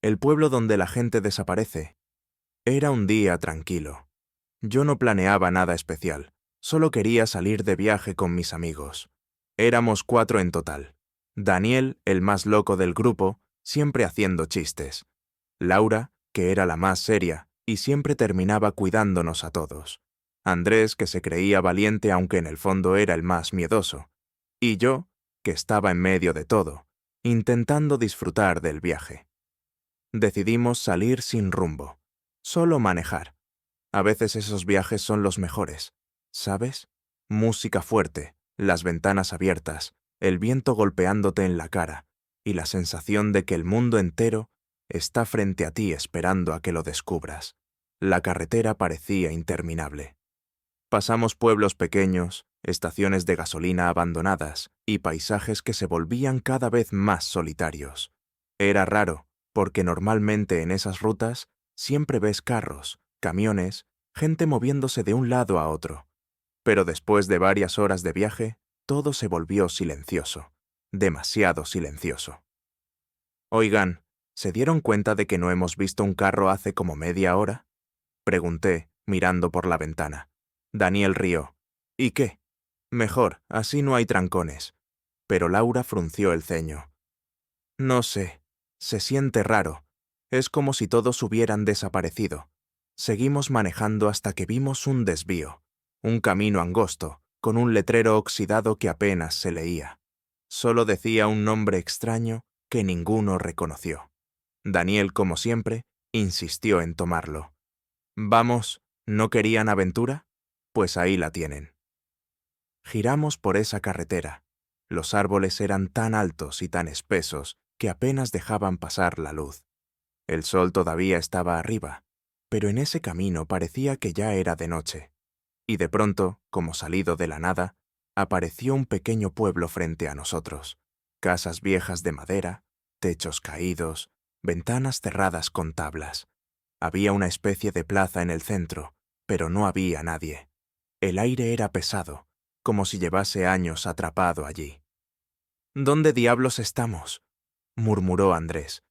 el pueblo donde la gente desaparece. Era un día tranquilo. Yo no planeaba nada especial, solo quería salir de viaje con mis amigos. Éramos 4 en total. Daniel, el más loco del grupo, siempre haciendo chistes. Laura, que era la más seria, y siempre terminaba cuidándonos a todos. Andrés, que se creía valiente aunque en el fondo era el más miedoso. Y yo, que estaba en medio de todo, intentando disfrutar del viaje. Decidimos salir sin rumbo, solo manejar. A veces esos viajes son los mejores, ¿sabes? Música fuerte, las ventanas abiertas, el viento golpeándote en la cara, y la sensación de que el mundo entero está frente a ti esperando a que lo descubras. La carretera parecía interminable. Pasamos pueblos pequeños, estaciones de gasolina abandonadas y paisajes que se volvían cada vez más solitarios. Era raro, porque normalmente en esas rutas siempre ves carros, camiones, gente moviéndose de un lado a otro. Pero después de varias horas de viaje, todo se volvió silencioso, demasiado silencioso. Oigan, ¿se dieron cuenta de que no hemos visto un carro hace como media hora? Pregunté, mirando por la ventana. Daniel rió. ¿Y qué? Mejor, así no hay trancones. Pero Laura frunció el ceño. No sé, se siente raro. Es como si todos hubieran desaparecido. Seguimos manejando hasta que vimos un desvío, un camino angosto, con un letrero oxidado que apenas se leía. Solo decía un nombre extraño que ninguno reconoció. Daniel, como siempre, insistió en tomarlo. Vamos, ¿no querían aventura? Pues ahí la tienen. Giramos por esa carretera. Los árboles eran tan altos y tan espesos que apenas dejaban pasar la luz. El sol todavía estaba arriba, pero en ese camino parecía que ya era de noche. Y de pronto, como salido de la nada, apareció un pequeño pueblo frente a nosotros. Casas viejas de madera, techos caídos, ventanas cerradas con tablas. Había una especie de plaza en el centro, pero no había nadie. El aire era pesado, como si llevase años atrapado allí. ¿Dónde diablos estamos?, murmuró Andrés.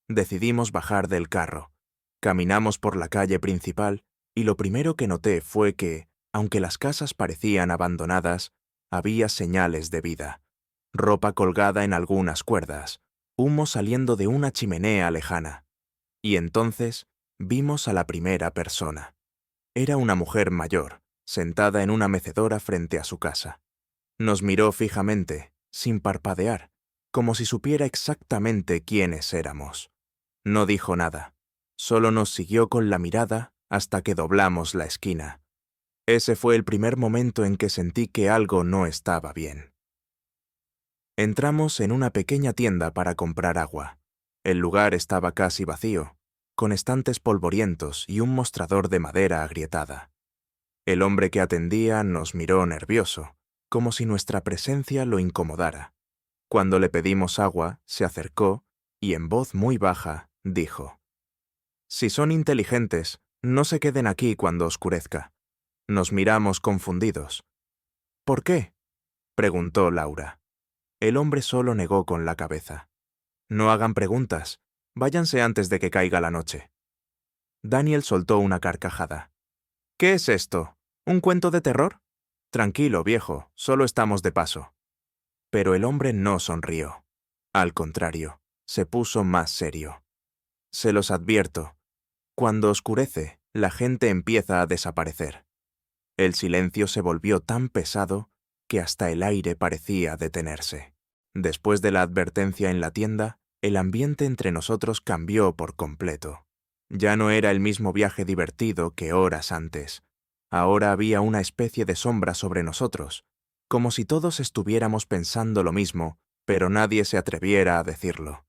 Decidimos bajar del carro. Caminamos por la calle principal y lo primero que noté fue que, aunque las casas parecían abandonadas, había señales de vida. Ropa colgada en algunas cuerdas, humo saliendo de una chimenea lejana. Y entonces vimos a la primera persona. Era una mujer mayor, sentada en una mecedora frente a su casa. Nos miró fijamente, sin parpadear, como si supiera exactamente quiénes éramos. No dijo nada, solo nos siguió con la mirada hasta que doblamos la esquina. Ese fue el primer momento en que sentí que algo no estaba bien. Entramos en una pequeña tienda para comprar agua. El lugar estaba casi vacío, con estantes polvorientos y un mostrador de madera agrietada. El hombre que atendía nos miró nervioso, como si nuestra presencia lo incomodara. Cuando le pedimos agua, se acercó y en voz muy baja dijo: «Si son inteligentes, no se queden aquí cuando oscurezca». Nos miramos confundidos. «¿Por qué?», preguntó Laura. El hombre solo negó con la cabeza. «No hagan preguntas. Váyanse antes de que caiga la noche». Daniel soltó una carcajada. «¿Qué es esto? ¿Un cuento de terror? Tranquilo, viejo, solo estamos de paso». Pero el hombre no sonrió. Al contrario, se puso más serio. «Se los advierto. Cuando oscurece, la gente empieza a desaparecer». El silencio se volvió tan pesado que hasta el aire parecía detenerse. Después de la advertencia en la tienda, el ambiente entre nosotros cambió por completo. Ya no era el mismo viaje divertido que horas antes. Ahora había una especie de sombra sobre nosotros, como si todos estuviéramos pensando lo mismo, pero nadie se atreviera a decirlo.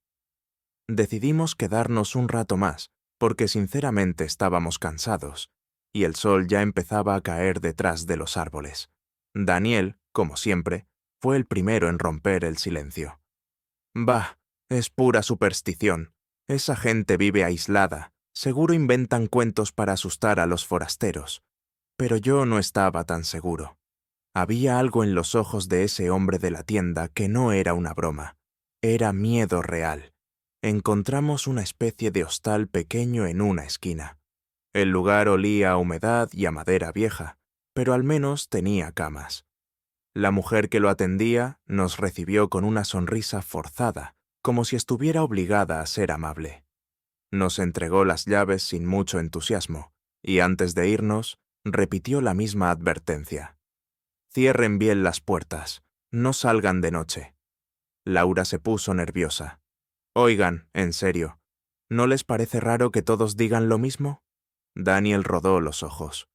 Decidimos quedarnos un rato más, porque sinceramente estábamos cansados, y el sol ya empezaba a caer detrás de los árboles. Daniel, como siempre, fue el primero en romper el silencio. «Bah, es pura superstición. Esa gente vive aislada. Seguro inventan cuentos para asustar a los forasteros». Pero yo no estaba tan seguro. Había algo en los ojos de ese hombre de la tienda que no era una broma. Era miedo real. Encontramos una especie de hostal pequeño en una esquina. El lugar olía a humedad y a madera vieja, pero al menos tenía camas. La mujer que lo atendía nos recibió con una sonrisa forzada, como si estuviera obligada a ser amable. Nos entregó las llaves sin mucho entusiasmo, y antes de irnos, repitió la misma advertencia. Cierren bien las puertas, no salgan de noche. Laura se puso nerviosa. Oigan, en serio, ¿no les parece raro que todos digan lo mismo? Daniel rodó los ojos.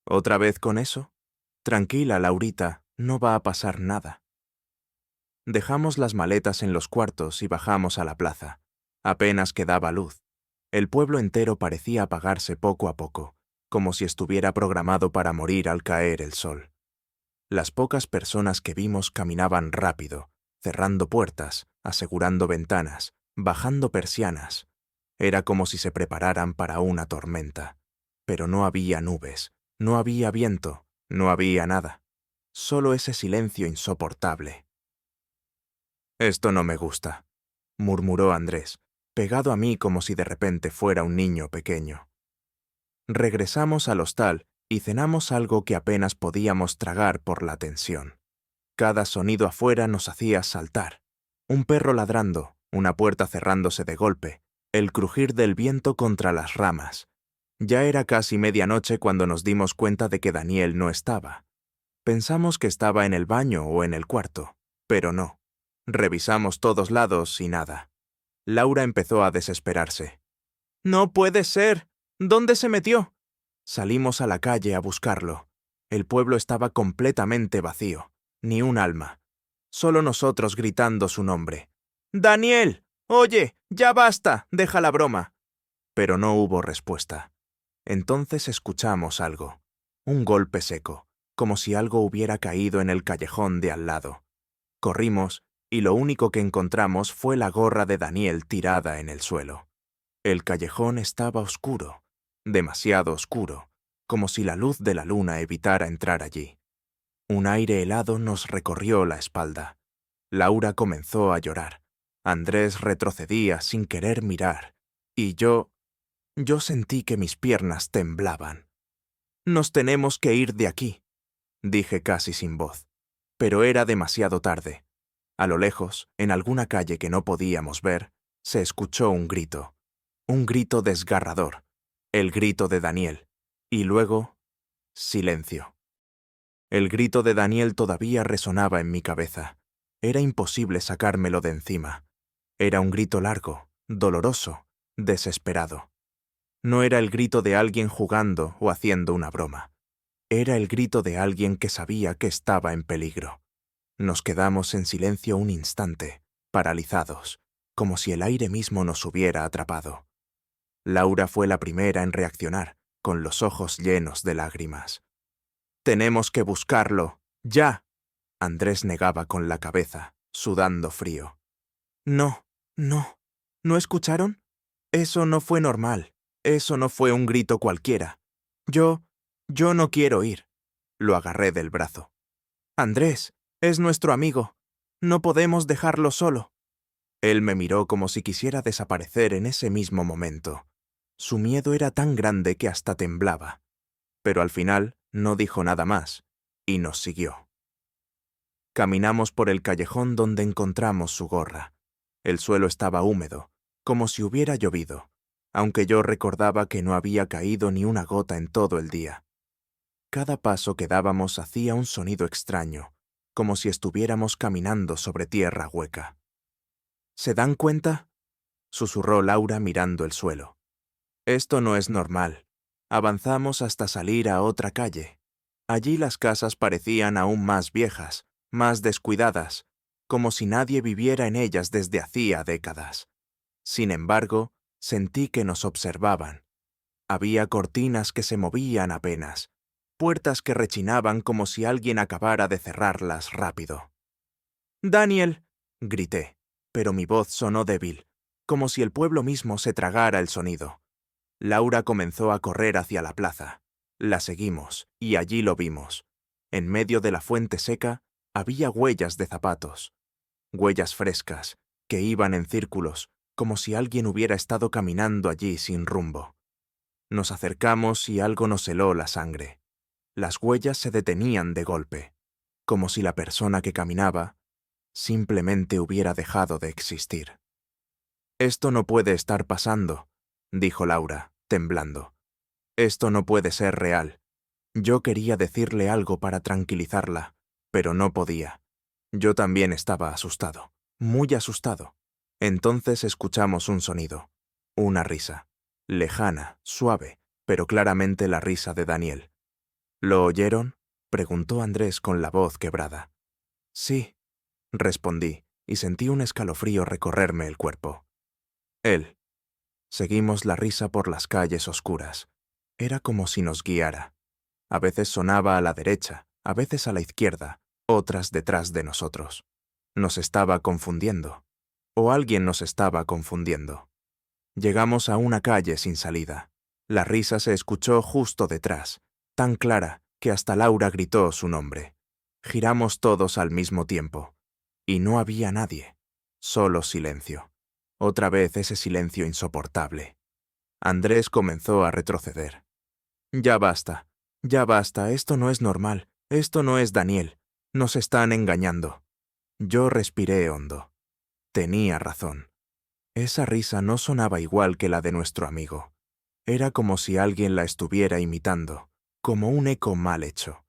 ¿Otra vez con eso? Tranquila, Laurita, no va a pasar nada. Dejamos las maletas en los cuartos y bajamos a la plaza. Apenas quedaba luz. El pueblo entero parecía apagarse poco a poco, como si estuviera programado para morir al caer el sol. Las pocas personas que vimos caminaban rápido, cerrando puertas, asegurando ventanas, bajando persianas. Era como si se prepararan para una tormenta. Pero no había nubes, no había viento, no había nada. Solo ese silencio insoportable. «Esto no me gusta», murmuró Andrés, pegado a mí como si de repente fuera un niño pequeño. Regresamos al hostal y cenamos algo que apenas podíamos tragar por la tensión. Cada sonido afuera nos hacía saltar. Un perro ladrando, una puerta cerrándose de golpe, el crujir del viento contra las ramas. Ya era casi medianoche cuando nos dimos cuenta de que Daniel no estaba. Pensamos que estaba en el baño o en el cuarto, pero no. Revisamos todos lados y nada. Laura empezó a desesperarse. «¡No puede ser! ¿Dónde se metió?» Salimos a la calle a buscarlo. El pueblo estaba completamente vacío. Ni un alma. Solo nosotros gritando su nombre. «¡Daniel! Oye, ya basta, deja la broma». Pero no hubo respuesta. Entonces escuchamos algo. Un golpe seco, como si algo hubiera caído en el callejón de al lado. Corrimos, y lo único que encontramos fue la gorra de Daniel tirada en el suelo. El callejón estaba oscuro, demasiado oscuro, como si la luz de la luna evitara entrar allí. Un aire helado nos recorrió la espalda. Laura comenzó a llorar. Andrés retrocedía sin querer mirar. Y yo sentí que mis piernas temblaban. «Nos tenemos que ir de aquí», dije casi sin voz. Pero era demasiado tarde. A lo lejos, en alguna calle que no podíamos ver, se escuchó un grito desgarrador, el grito de Daniel, y luego, silencio. El grito de Daniel todavía resonaba en mi cabeza. Era imposible sacármelo de encima. Era un grito largo, doloroso, desesperado. No era el grito de alguien jugando o haciendo una broma. Era el grito de alguien que sabía que estaba en peligro. Nos quedamos en silencio un instante, paralizados, como si el aire mismo nos hubiera atrapado. Laura fue la primera en reaccionar, con los ojos llenos de lágrimas. «Tenemos que buscarlo, ya». Andrés negaba con la cabeza, sudando frío. «No, no. ¿No escucharon? Eso no fue normal. Eso no fue un grito cualquiera. Yo no quiero ir». Lo agarré del brazo. «Andrés, es nuestro amigo. No podemos dejarlo solo». Él me miró como si quisiera desaparecer en ese mismo momento. Su miedo era tan grande que hasta temblaba. Pero al final no dijo nada más, y nos siguió. Caminamos por el callejón donde encontramos su gorra. El suelo estaba húmedo, como si hubiera llovido, aunque yo recordaba que no había caído ni una gota en todo el día. Cada paso que dábamos hacía un sonido extraño, como si estuviéramos caminando sobre tierra hueca. «¿Se dan cuenta?», susurró Laura mirando el suelo. «Esto no es normal». Avanzamos hasta salir a otra calle. Allí las casas parecían aún más viejas, más descuidadas, como si nadie viviera en ellas desde hacía décadas. Sin embargo, sentí que nos observaban. Había cortinas que se movían apenas, puertas que rechinaban como si alguien acabara de cerrarlas rápido. «¡Daniel!», grité, pero mi voz sonó débil, como si el pueblo mismo se tragara el sonido. Laura comenzó a correr hacia la plaza. La seguimos, y allí lo vimos. En medio de la fuente seca había huellas de zapatos. Huellas frescas, que iban en círculos, como si alguien hubiera estado caminando allí sin rumbo. Nos acercamos y algo nos heló la sangre. Las huellas se detenían de golpe, como si la persona que caminaba simplemente hubiera dejado de existir. «Esto no puede estar pasando», dijo Laura, temblando. «Esto no puede ser real». Yo quería decirle algo para tranquilizarla, pero no podía. Yo también estaba asustado, muy asustado. Entonces escuchamos un sonido, una risa, lejana, suave, pero claramente la risa de Daniel. «¿Lo oyeron?», preguntó Andrés con la voz quebrada. «Sí», respondí, y sentí un escalofrío recorrerme el cuerpo. Él. Seguimos la risa por las calles oscuras. Era como si nos guiara. A veces sonaba a la derecha, a veces a la izquierda, otras detrás de nosotros. Nos estaba confundiendo. O alguien nos estaba confundiendo. Llegamos a una calle sin salida. La risa se escuchó justo detrás, tan clara que hasta Laura gritó su nombre. Giramos todos al mismo tiempo. Y no había nadie. Solo silencio. Otra vez ese silencio insoportable. Andrés comenzó a retroceder. «Ya basta, esto no es normal, esto no es Daniel, nos están engañando». Yo respiré hondo. Tenía razón. Esa risa no sonaba igual que la de nuestro amigo. Era como si alguien la estuviera imitando, como un eco mal hecho.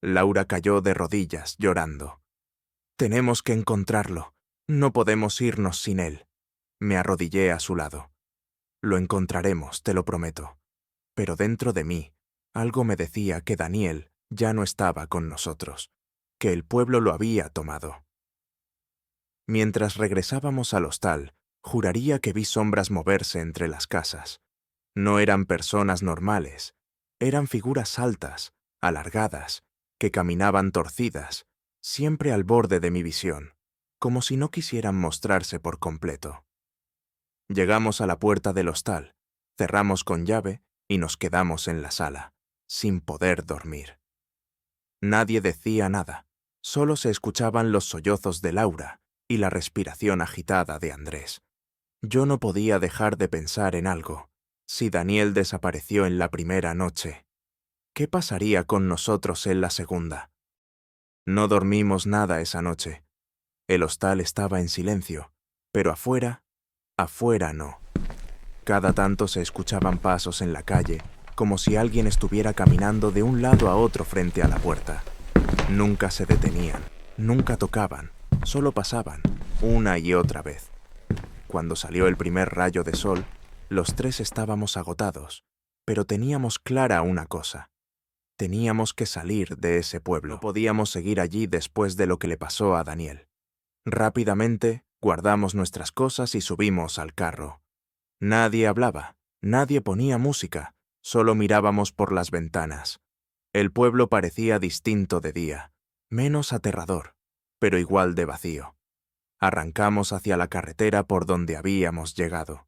Laura cayó de rodillas, llorando. «Tenemos que encontrarlo, no podemos irnos sin él». Me arrodillé a su lado. «Lo encontraremos, te lo prometo». Pero dentro de mí, algo me decía que Daniel ya no estaba con nosotros, que el pueblo lo había tomado. Mientras regresábamos al hostal, juraría que vi sombras moverse entre las casas. No eran personas normales, eran figuras altas, alargadas, que caminaban torcidas, siempre al borde de mi visión, como si no quisieran mostrarse por completo. Llegamos a la puerta del hostal, cerramos con llave y nos quedamos en la sala, sin poder dormir. Nadie decía nada, solo se escuchaban los sollozos de Laura y la respiración agitada de Andrés. Yo no podía dejar de pensar en algo. Si Daniel desapareció en la primera noche, ¿qué pasaría con nosotros en la segunda? No dormimos nada esa noche. El hostal estaba en silencio, pero afuera no. Cada tanto se escuchaban pasos en la calle, como si alguien estuviera caminando de un lado a otro frente a la puerta. Nunca se detenían, nunca tocaban, solo pasaban, una y otra vez. Cuando salió el primer rayo de sol, los tres estábamos agotados, pero teníamos clara una cosa. Teníamos que salir de ese pueblo. No podíamos seguir allí después de lo que le pasó a Daniel. Rápidamente, guardamos nuestras cosas y subimos al carro. Nadie hablaba, nadie ponía música, solo mirábamos por las ventanas. El pueblo parecía distinto de día, menos aterrador, pero igual de vacío. Arrancamos hacia la carretera por donde habíamos llegado.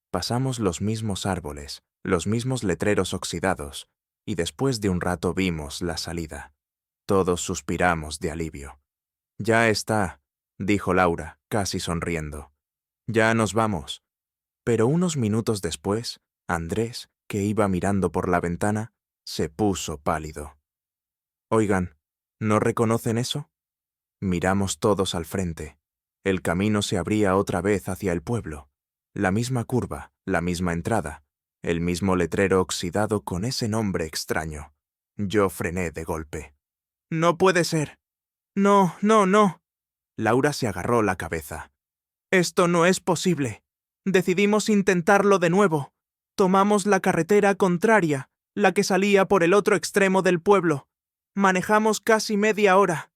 Pasamos los mismos árboles, los mismos letreros oxidados, y después de un rato vimos la salida. Todos suspiramos de alivio. «Ya está», dijo Laura, casi sonriendo. «Ya nos vamos». Pero unos minutos después, Andrés, que iba mirando por la ventana, se puso pálido. «Oigan, ¿no reconocen eso?». Miramos todos al frente. El camino se abría otra vez hacia el pueblo. La misma curva, la misma entrada, el mismo letrero oxidado con ese nombre extraño. Yo frené de golpe. «No puede ser. No, no, no». Laura se agarró la cabeza. «Esto no es posible». Decidimos intentarlo de nuevo. Tomamos la carretera contraria, la que salía por el otro extremo del pueblo. Manejamos casi media hora.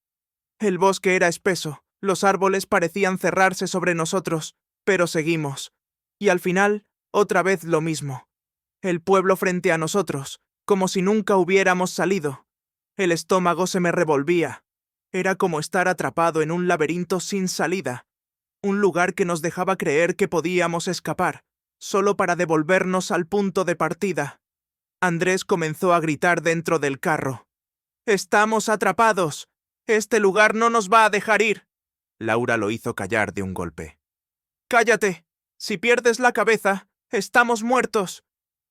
El bosque era espeso, los árboles parecían cerrarse sobre nosotros, pero seguimos. Y al final, otra vez lo mismo. El pueblo frente a nosotros, como si nunca hubiéramos salido. El estómago se me revolvía. Era como estar atrapado en un laberinto sin salida. Un lugar que nos dejaba creer que podíamos escapar, solo para devolvernos al punto de partida. Andrés comenzó a gritar dentro del carro. «¡Estamos atrapados! Este lugar no nos va a dejar ir». Laura lo hizo callar de un golpe. «¡Cállate! Si pierdes la cabeza, estamos muertos.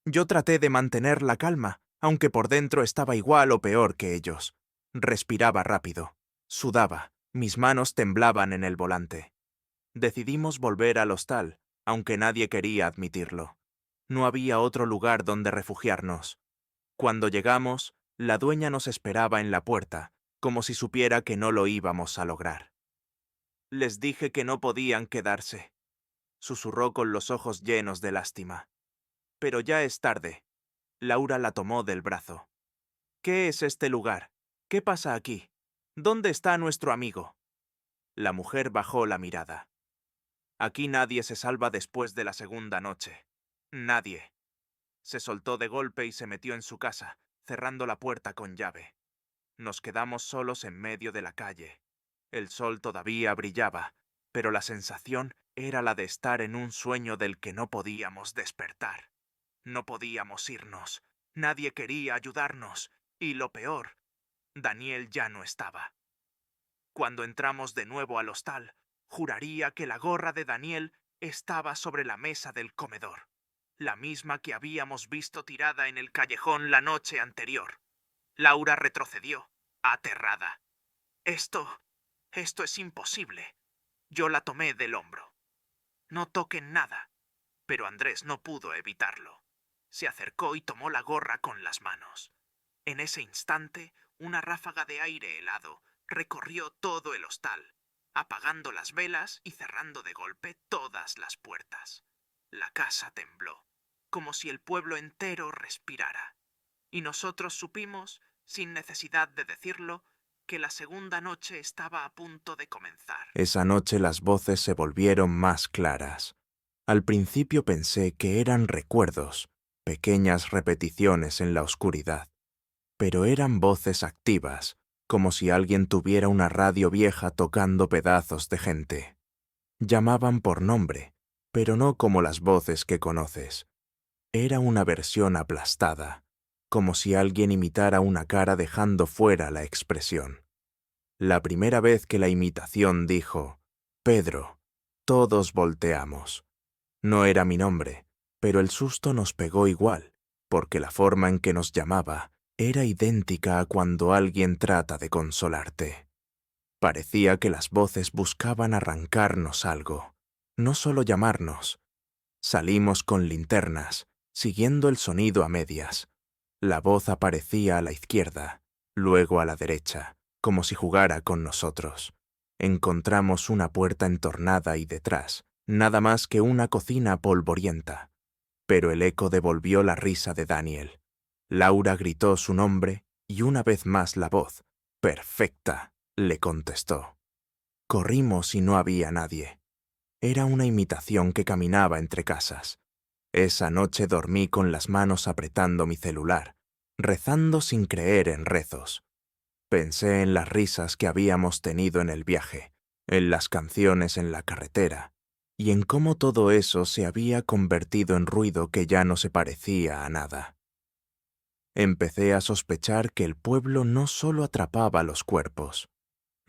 Yo traté de mantener la calma, aunque por dentro estaba igual o peor que ellos. Respiraba rápido, sudaba, mis manos temblaban en el volante. Decidimos volver al hostal, aunque nadie quería admitirlo. No había otro lugar donde refugiarnos. Cuando llegamos, la dueña nos esperaba en la puerta, como si supiera que no lo íbamos a lograr. Les dije que no podían quedarse, susurró con los ojos llenos de lástima. Pero ya es tarde. Laura la tomó del brazo. ¿Qué es este lugar? ¿Qué pasa aquí? ¿Dónde está nuestro amigo? La mujer bajó la mirada. Aquí nadie se salva después de la segunda noche. Nadie. Se soltó de golpe y se metió en su casa, cerrando la puerta con llave. Nos quedamos solos en medio de la calle. El sol todavía brillaba, pero la sensación era la de estar en un sueño del que no podíamos despertar. No podíamos irnos. Nadie quería ayudarnos. Y lo peor, Daniel ya no estaba. Cuando entramos de nuevo al hostal, juraría que la gorra de Daniel estaba sobre la mesa del comedor, la misma que habíamos visto tirada en el callejón la noche anterior. Laura retrocedió, aterrada. Esto es imposible. Yo la tomé del hombro. No toquen nada. Pero Andrés no pudo evitarlo. Se acercó y tomó la gorra con las manos. En ese instante, una ráfaga de aire helado recorrió todo el hostal, apagando las velas y cerrando de golpe todas las puertas. La casa tembló, como si el pueblo entero respirara. Y nosotros supimos, sin necesidad de decirlo, que la segunda noche estaba a punto de comenzar. Esa noche las voces se volvieron más claras. Al principio pensé que eran recuerdos, pequeñas repeticiones en la oscuridad, pero eran voces activas, como si alguien tuviera una radio vieja tocando pedazos de gente. Llamaban por nombre, pero no como las voces que conoces. Era una versión aplastada, como si alguien imitara una cara dejando fuera la expresión. La primera vez que la imitación dijo, «Pedro», todos volteamos. No era mi nombre, pero el susto nos pegó igual, porque la forma en que nos llamaba era idéntica a cuando alguien trata de consolarte. Parecía que las voces buscaban arrancarnos algo, no solo llamarnos. Salimos con linternas, siguiendo el sonido a medias. La voz aparecía a la izquierda, luego a la derecha, como si jugara con nosotros. Encontramos una puerta entornada y detrás, nada más que una cocina polvorienta. Pero el eco devolvió la risa de Daniel. Laura gritó su nombre y una vez más la voz, perfecta, le contestó. Corrimos y no había nadie. Era una imitación que caminaba entre casas. Esa noche dormí con las manos apretando mi celular, rezando sin creer en rezos. Pensé en las risas que habíamos tenido en el viaje, en las canciones en la carretera, y en cómo todo eso se había convertido en ruido que ya no se parecía a nada. Empecé a sospechar que el pueblo no solo atrapaba los cuerpos,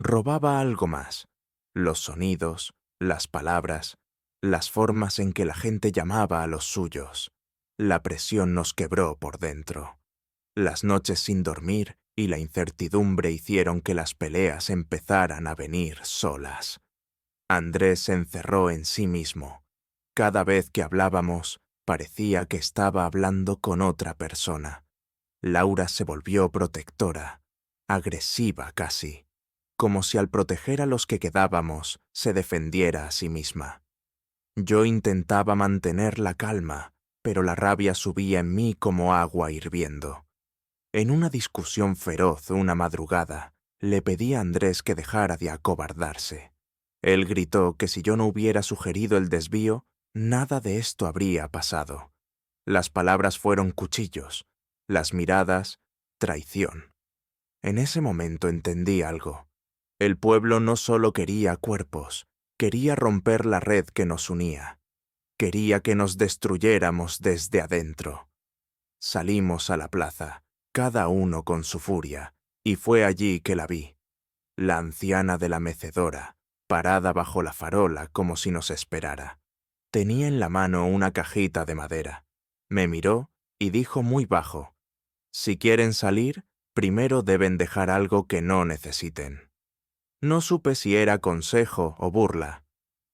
robaba algo más, los sonidos, las palabras, las formas en que la gente llamaba a los suyos. La presión nos quebró por dentro. Las noches sin dormir y la incertidumbre hicieron que las peleas empezaran a venir solas. Andrés se encerró en sí mismo. Cada vez que hablábamos, parecía que estaba hablando con otra persona. Laura se volvió protectora, agresiva casi, como si al proteger a los que quedábamos, se defendiera a sí misma. Yo intentaba mantener la calma, pero la rabia subía en mí como agua hirviendo. En una discusión feroz una madrugada, le pedí a Andrés que dejara de acobardarse. Él gritó que si yo no hubiera sugerido el desvío, nada de esto habría pasado. Las palabras fueron cuchillos, las miradas, traición. En ese momento entendí algo. El pueblo no solo quería cuerpos, quería romper la red que nos unía. Quería que nos destruyéramos desde adentro. Salimos a la plaza, cada uno con su furia, y fue allí que la vi. La anciana de la mecedora, parada bajo la farola como si nos esperara. Tenía en la mano una cajita de madera. Me miró y dijo muy bajo: «Si quieren salir, primero deben dejar algo que no necesiten». No supe si era consejo o burla.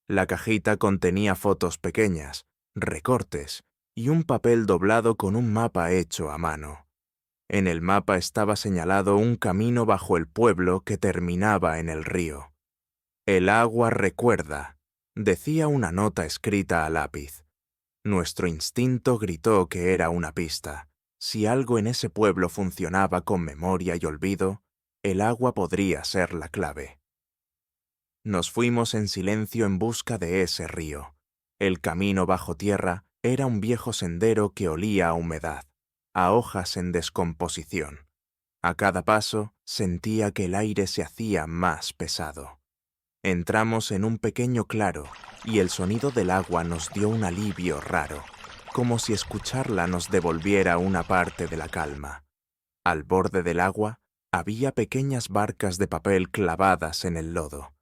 La cajita contenía fotos pequeñas, recortes y un papel doblado con un mapa hecho a mano. En el mapa estaba señalado un camino bajo el pueblo que terminaba en el río. «El agua recuerda», decía una nota escrita a lápiz. Nuestro instinto gritó que era una pista. Si algo en ese pueblo funcionaba con memoria y olvido, el agua podría ser la clave. Nos fuimos en silencio en busca de ese río. El camino bajo tierra era un viejo sendero que olía a humedad, a hojas en descomposición. A cada paso sentía que el aire se hacía más pesado. Entramos en un pequeño claro y el sonido del agua nos dio un alivio raro, como si escucharla nos devolviera una parte de la calma. Al borde del agua había pequeñas barcas de papel clavadas en el lodo.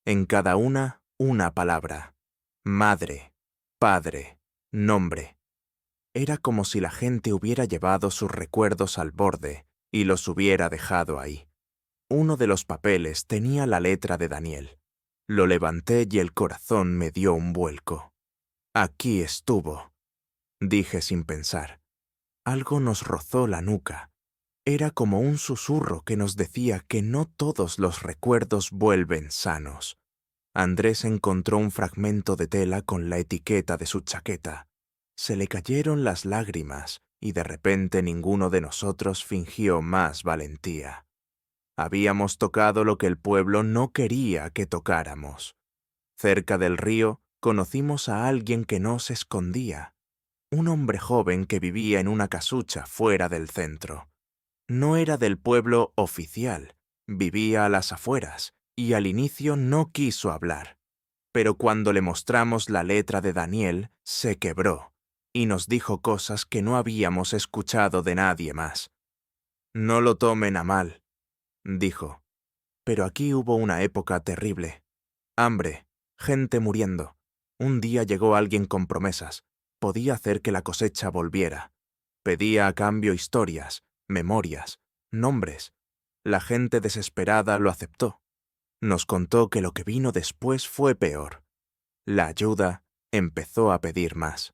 En cada una palabra: madre, padre, nombre. Era como si la gente hubiera llevado sus recuerdos al borde y los hubiera dejado ahí. Uno de los papeles tenía la letra de Daniel. Lo levanté y el corazón me dio un vuelco. «Aquí estuvo», dije sin pensar. Algo nos rozó la nuca. Era como un susurro que nos decía que no todos los recuerdos vuelven sanos. Andrés encontró un fragmento de tela con la etiqueta de su chaqueta. Se le cayeron las lágrimas y de repente ninguno de nosotros fingió más valentía. Habíamos tocado lo que el pueblo no quería que tocáramos. Cerca del río conocimos a alguien que no se escondía. Un hombre joven que vivía en una casucha fuera del centro. No era del pueblo oficial, vivía a las afueras y al inicio no quiso hablar. Pero cuando le mostramos la letra de Daniel, se quebró y nos dijo cosas que no habíamos escuchado de nadie más. «No lo tomen a mal», dijo, «pero aquí hubo una época terrible. Hambre, gente muriendo. Un día llegó alguien con promesas. Podía hacer que la cosecha volviera. Pedía a cambio historias, memorias, nombres. La gente desesperada lo aceptó. Nos contó que lo que vino después fue peor. La ayuda empezó a pedir más.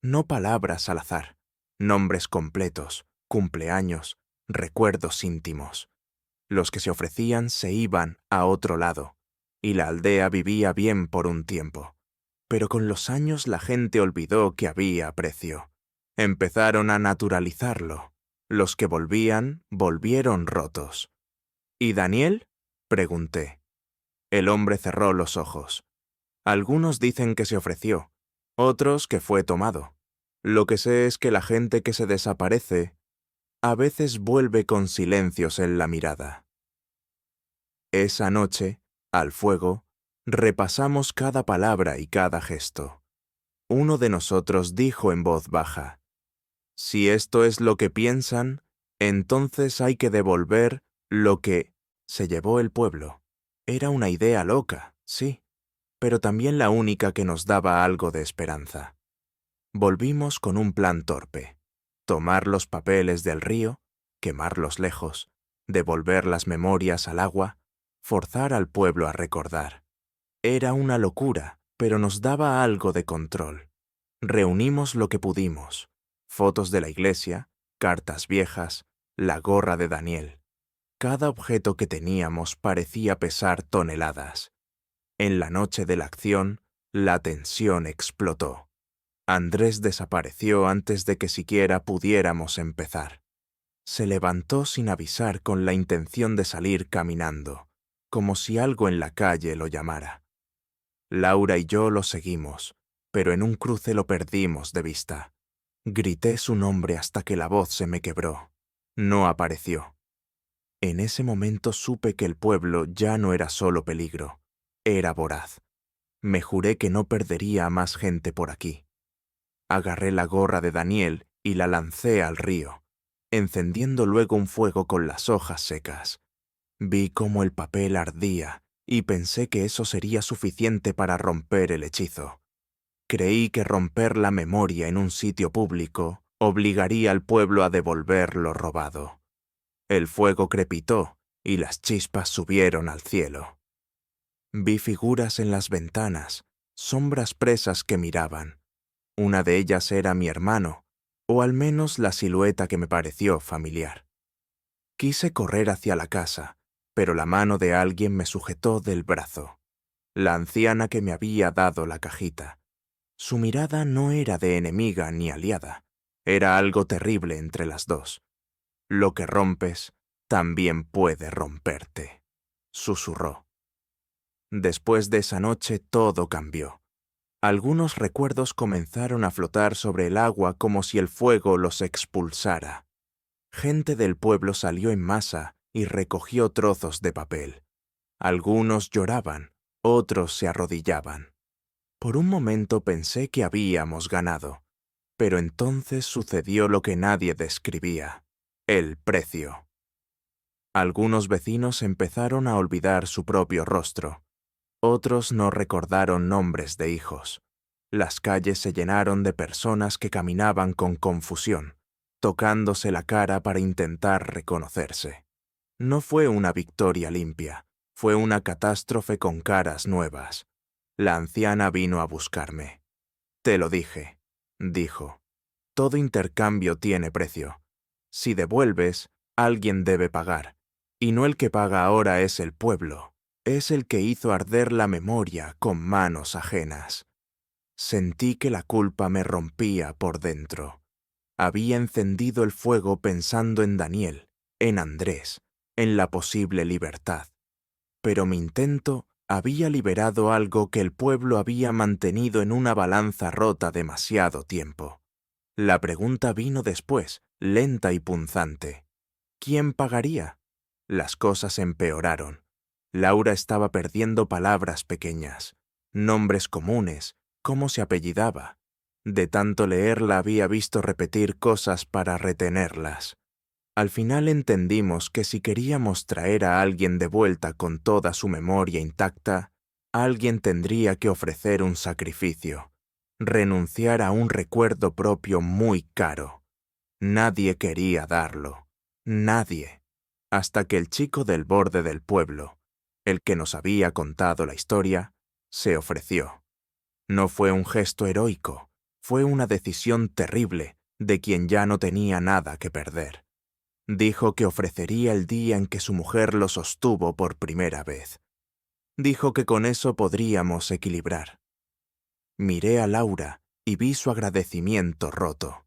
No palabras al azar, nombres completos, cumpleaños, recuerdos íntimos. Los que se ofrecían se iban a otro lado, y la aldea vivía bien por un tiempo. Pero con los años la gente olvidó que había precio. Empezaron a naturalizarlo. Los que volvían, volvieron rotos. «¿Y Daniel?», pregunté. El hombre cerró los ojos. Algunos dicen que se ofreció, otros que fue tomado. Lo que sé es que la gente que se desaparece a veces vuelve con silencios en la mirada. Esa noche, al fuego, repasamos cada palabra y cada gesto. Uno de nosotros dijo en voz baja: «Si esto es lo que piensan, entonces hay que devolver lo que se llevó el pueblo». Era una idea loca, sí, pero también la única que nos daba algo de esperanza. Volvimos con un plan torpe: tomar los papeles del río, quemarlos lejos, devolver las memorias al agua, forzar al pueblo a recordar. Era una locura, pero nos daba algo de control. Reunimos lo que pudimos: fotos de la iglesia, cartas viejas, la gorra de Daniel. Cada objeto que teníamos parecía pesar toneladas. En la noche de la acción, la tensión explotó. Andrés desapareció antes de que siquiera pudiéramos empezar. Se levantó sin avisar con la intención de salir caminando, como si algo en la calle lo llamara. Laura y yo lo seguimos, pero en un cruce lo perdimos de vista. Grité su nombre hasta que la voz se me quebró. No apareció. En ese momento supe que el pueblo ya no era solo peligro, era voraz. Me juré que no perdería a más gente por aquí. Agarré la gorra de Daniel y la lancé al río, encendiendo luego un fuego con las hojas secas. Vi cómo el papel ardía y pensé que eso sería suficiente para romper el hechizo. Creí que romper la memoria en un sitio público obligaría al pueblo a devolver lo robado. El fuego crepitó y las chispas subieron al cielo. Vi figuras en las ventanas, sombras presas que miraban. Una de ellas era mi hermano, o al menos la silueta que me pareció familiar. Quise correr hacia la casa, pero la mano de alguien me sujetó del brazo. La anciana que me había dado la cajita. Su mirada no era de enemiga ni aliada, era algo terrible entre las dos. Lo que rompes también puede romperte, susurró. Después de esa noche todo cambió. Algunos recuerdos comenzaron a flotar sobre el agua como si el fuego los expulsara. Gente del pueblo salió en masa y recogió trozos de papel. Algunos lloraban, otros se arrodillaban. Por un momento pensé que habíamos ganado, pero entonces sucedió lo que nadie describía: el precio. Algunos vecinos empezaron a olvidar su propio rostro. Otros no recordaron nombres de hijos. Las calles se llenaron de personas que caminaban con confusión, tocándose la cara para intentar reconocerse. No fue una victoria limpia, fue una catástrofe con caras nuevas. La anciana vino a buscarme. «Te lo dije», dijo. «Todo intercambio tiene precio. Si devuelves, alguien debe pagar. Y no el que paga ahora es el pueblo. Es el que hizo arder la memoria con manos ajenas». Sentí que la culpa me rompía por dentro. Había encendido el fuego pensando en Daniel, en Andrés, en la posible libertad. Pero mi intento había liberado algo que el pueblo había mantenido en una balanza rota demasiado tiempo. La pregunta vino después, lenta y punzante. ¿Quién pagaría? Las cosas empeoraron. Laura estaba perdiendo palabras pequeñas, nombres comunes, cómo se apellidaba. De tanto leerla había visto repetir cosas para retenerlas. Al final entendimos que si queríamos traer a alguien de vuelta con toda su memoria intacta, alguien tendría que ofrecer un sacrificio, renunciar a un recuerdo propio muy caro. Nadie quería darlo, nadie, hasta que el chico del borde del pueblo, el que nos había contado la historia, se ofreció. No fue un gesto heroico, fue una decisión terrible de quien ya no tenía nada que perder. Dijo que ofrecería el día en que su mujer lo sostuvo por primera vez. Dijo que con eso podríamos equilibrar. Miré a Laura y vi su agradecimiento roto.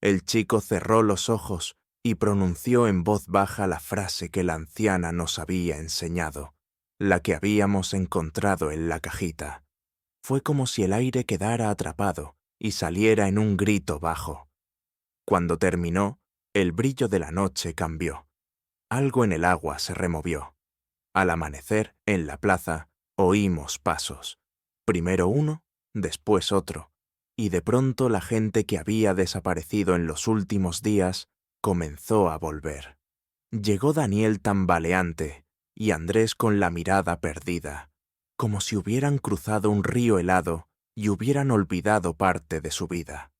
El chico cerró los ojos y pronunció en voz baja la frase que la anciana nos había enseñado, la que habíamos encontrado en la cajita. Fue como si el aire quedara atrapado y saliera en un grito bajo. Cuando terminó, el brillo de la noche cambió. Algo en el agua se removió. Al amanecer, en la plaza, oímos pasos. Primero uno, después otro, y de pronto la gente que había desaparecido en los últimos días comenzó a volver. Llegó Daniel tambaleante y Andrés con la mirada perdida, como si hubieran cruzado un río helado y hubieran olvidado parte de su vida.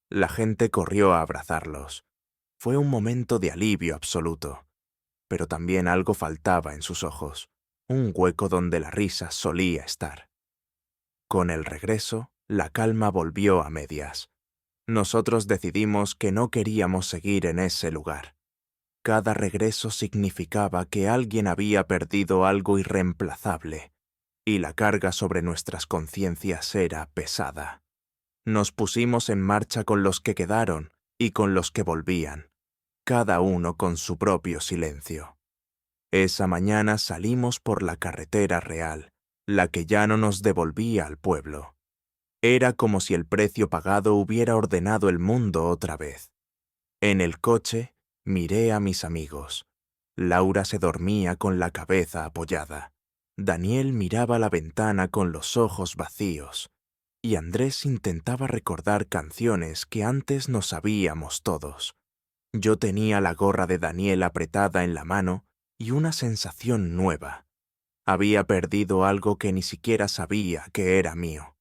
La gente corrió a abrazarlos. Fue un momento de alivio absoluto, pero también algo faltaba en sus ojos, un hueco donde la risa solía estar. Con el regreso, la calma volvió a medias. Nosotros decidimos que no queríamos seguir en ese lugar. Cada regreso significaba que alguien había perdido algo irreemplazable, y la carga sobre nuestras conciencias era pesada. Nos pusimos en marcha con los que quedaron y con los que volvían, cada uno con su propio silencio. Esa mañana salimos por la carretera real, la que ya no nos devolvía al pueblo. Era como si el precio pagado hubiera ordenado el mundo otra vez. En el coche miré a mis amigos. Laura se dormía con la cabeza apoyada. Daniel miraba la ventana con los ojos vacíos. Y Andrés intentaba recordar canciones que antes nos sabíamos todos. Yo tenía la gorra de Daniel apretada en la mano y una sensación nueva. Había perdido algo que ni siquiera sabía que era mío.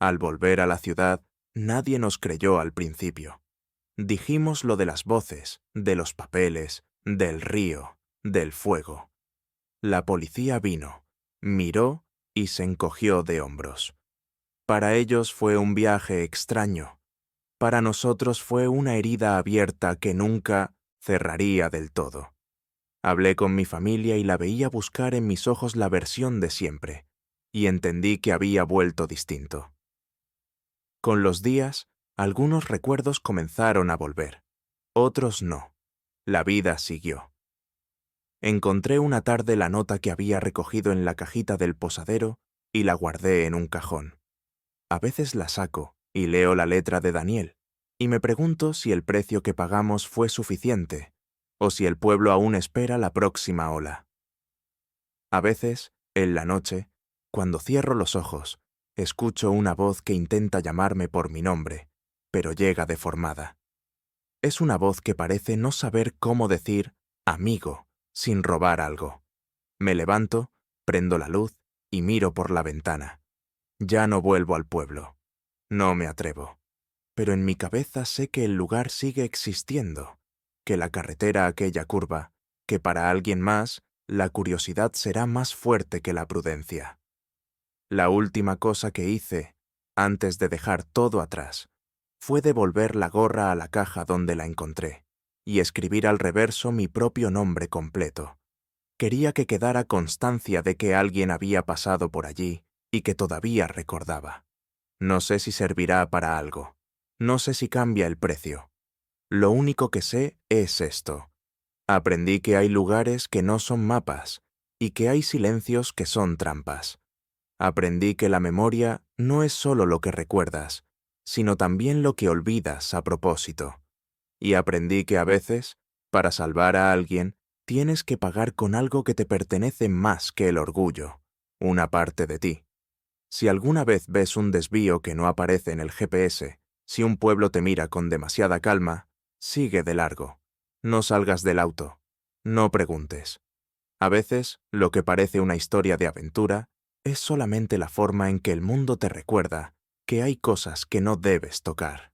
Al volver a la ciudad, nadie nos creyó al principio. Dijimos lo de las voces, de los papeles, del río, del fuego. La policía vino, miró y se encogió de hombros. Para ellos fue un viaje extraño. Para nosotros fue una herida abierta que nunca cerraría del todo. Hablé con mi familia y la veía buscar en mis ojos la versión de siempre, y entendí que había vuelto distinto. Con los días, algunos recuerdos comenzaron a volver, otros no. La vida siguió. Encontré una tarde la nota que había recogido en la cajita del posadero y la guardé en un cajón. A veces la saco y leo la letra de Daniel, y me pregunto si el precio que pagamos fue suficiente, o si el pueblo aún espera la próxima ola. A veces, en la noche, cuando cierro los ojos, escucho una voz que intenta llamarme por mi nombre, pero llega deformada. Es una voz que parece no saber cómo decir amigo sin robar algo. Me levanto, prendo la luz y miro por la ventana. Ya no vuelvo al pueblo. No me atrevo. Pero en mi cabeza sé que el lugar sigue existiendo, que la carretera aquella curva, que para alguien más la curiosidad será más fuerte que la prudencia. La última cosa que hice, antes de dejar todo atrás, fue devolver la gorra a la caja donde la encontré y escribir al reverso mi propio nombre completo. Quería que quedara constancia de que alguien había pasado por allí y que todavía recordaba. No sé si servirá para algo. No sé si cambia el precio. Lo único que sé es esto. Aprendí que hay lugares que no son mapas y que hay silencios que son trampas. Aprendí que la memoria no es solo lo que recuerdas, sino también lo que olvidas a propósito. Y aprendí que a veces, para salvar a alguien, tienes que pagar con algo que te pertenece más que el orgullo, una parte de ti. Si alguna vez ves un desvío que no aparece en el GPS, si un pueblo te mira con demasiada calma, sigue de largo. No salgas del auto. No preguntes. A veces, lo que parece una historia de aventura es solamente la forma en que el mundo te recuerda que hay cosas que no debes tocar.